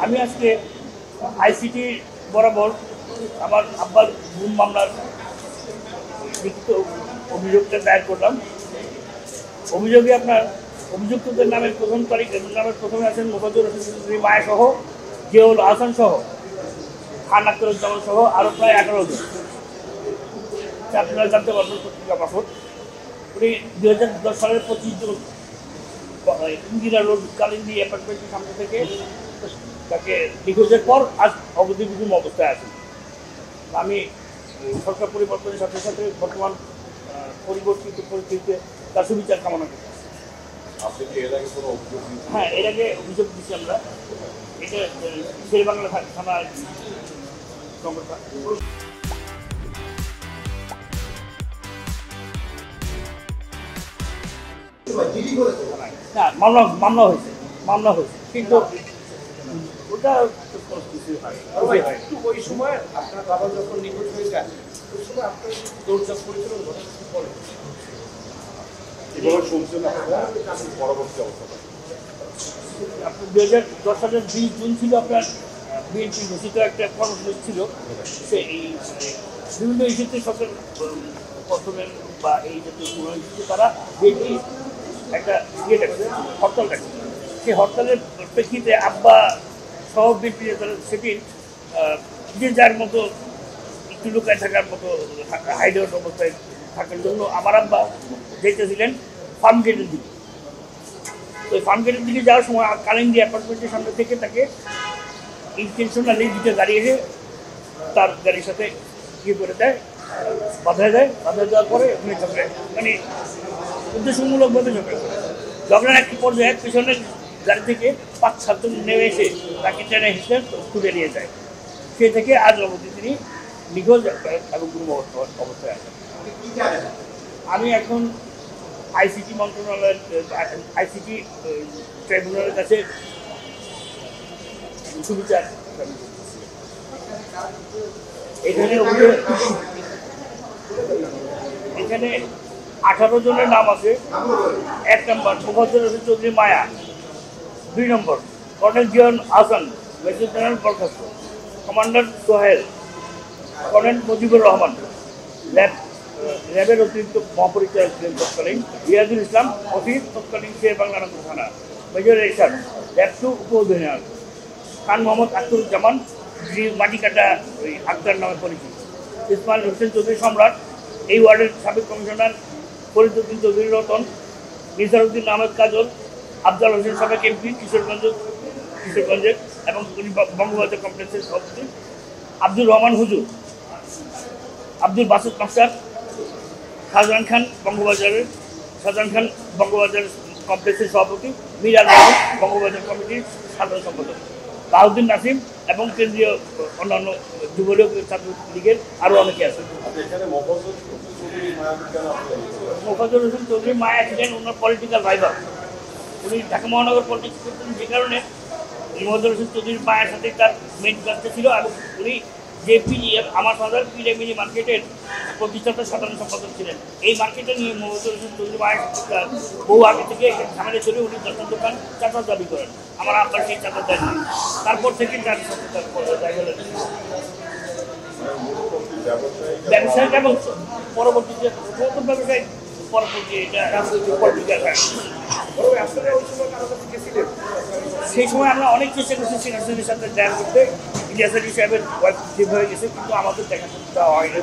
আমি আজকে আইসিটি বরাবর আমার আব্বার গুম মামলার লিখিত অভিযোগটা দায়ের করলাম। অভিযোগে আপনার অভিযুক্তদের নামের প্রথমে আছেন মোফাজ্জল হোসেন মায়া সহ, জিয়াউল আহসান সহ, খান আখতারুজ্জামান সহ আরও প্রায় 11 জন। আপনারা জানতে পারবেন পত্রিকা মারফত। উনি 2010 সালের 25 জুন ইন্দিরা রোড কালিন্দি অ্যাপার্টমেন্টের সামনে থেকে তাকে নিখোঁজের পর আজ অবধি গুম অবস্থায় আছেন। আমি সরকার পরিবর্তনের সাথে সাথে বর্তমান পরিবর্তিত পরিস্থিতিতে তার সুবিচার কামনা করি। হ্যাঁ, এর আগে অভিযোগ দিচ্ছি আমরা। এটা শেরেবাংলা থানা সংগঠন। না, মামলা হয়েছে কিন্তু ওটা ওই সময় আপনার বাবা যখন নিখোঁজ হয়ে যায় ওই সময় আপনার দৌড়ঝাঁপ করেছিলেন বলে এভাবে শুনছেন পরবর্তী অবস্থা। আপনার 2010 সালের 20 জুন ছিল আপনার বিএনপি ঘোষিত একটা কর্মসূচি ছিল। সেই বিভিন্ন ইস্যুতে সরকার প্রথমে বা এই জাতীয় কোনো ইস্যুতে তারা বিএনপি একটা হরতাল ডাকে। সেই হরতালের প্রেক্ষিতে আব্বা সহ বিএনপি সেদিন যে যার মতো একটু লুকায় থাকার মতো হাইডাউট অবস্থায় থাকার জন্য আমার আব্বা যেতেছিলেন ফার্ম গেটের দিকে। তো ফার্ম গেটের দিকে যাওয়ার সময় কালিন্দি অ্যাপার্টমেন্টের সামনে থেকে তাকে ইন্টেনশনালি দুটো গাড়ি এসে তার গাড়ির সাথে ইয়ে করে দেয়, বাধা দেওয়ার পরে উনি ঝগড়া মানে উদ্দেশ্যমূলকভাবে ঝগড়ার একটি পর্যায়ে পেছনের গাড়ি থেকে 5-7 জন নেমে এসে তাকে টেনে হিসেবে তুলে নিয়ে যায়। সে থেকে আজ অবধি তিনি নিখোঁজ এবং গুম অবস্থায় আছেন। আমি এখন আইসিটি মন্ত্রণালয়ের আইসিটি ট্রাইব্যুনালের কাছে সুবিচার এখানে 18 জনের নাম আছে। 1 নম্বর মোফাজ্জল হোসেন চৌধুরী মায়া, 2 নম্বর colonel Ziaul Ahsan, major general বরখাস্ত, কমান্ডার সোহেল, কর্নেল মুজিবুর রহমান, র্যাবের অতিরিক্ত মহাপরিচালক ছিলেন তৎকালীন, রিয়াজুল ইসলাম অফিস তৎকালীন শেরেবাংলা থানা, মেজর এরশাদ র্যাব 2 উপ অধিনায়ক, খান মোহাম্মদ আখতারুজ্জামান মাটিকাটা আক্তার নামে পরিচিত, ইসমাইল হোসেন চৌধুরী সম্রাট এই ওয়ার্ডের সাবেক কমিশনার, ফরিদউদ্দিন চৌধুরী রতন, নিসারউদ্দিন আহমেদ কাজল, আফজাল হোসেন সাবেক এমপি কিশোরগঞ্জের এবং বঙ্গবাজার কমপ্লেক্সের সভাপতি, আব্দুর রহমান হুজুর, আব্দুল বাসুদ মাস্টার, শাহজাহান খান বঙ্গবাজার কমপ্লেক্সের সভাপতি, মীর আল বঙ্গবাজার কমিটির সাধারণ সম্পাদক, বাহাউদ্দিন নাসিম এবং কেন্দ্রীয় অন্যান্য যুবলীগ ছাত্র লীগের আরও অনেকে আছেন। মোফাজ্জল হোসেন চৌধুরী মায়া ছিলেন ওনার পলিটিক্যাল রাইভাল। উনি ঢাকা মহানগর পলিটিক্স করতেন, যে কারণে মোফাজ্জল হোসেন চৌধুরীর মায়ের সাথে তার মেইন কাজটা ছিল। এবং উনি যে পিজিএফ আমার ফাদার পিডিএমিনি মার্কেটের প্রতিষ্ঠাতা সাধারণ সম্পাদক ছিলেন। এই মার্কেটে নিয়ে মোফাজ্জল হোসেন চৌধুরী মায়ের সাথে বহু আগে থেকে ঝামেলা চলে উনি দশটার দোকান চাঁদার দাবি করেন। আমার আব্বার সেই চাঁদার দাবি, তারপর থেকে তার সাথে তার ব্যবসায়িক এবং পরবর্তীতে নতুন ব্যবসায়িক পরবর্তী এটা সেই সময় আমরা অনেক চেষ্টা করছি সিনিয়রদের সাথে দেখা করতে। ইলিয়াস আলী সাহেবের ওয়াইফ ঠিক হয়ে গেছে, কিন্তু আমাদের দেখা করতে হয়নি।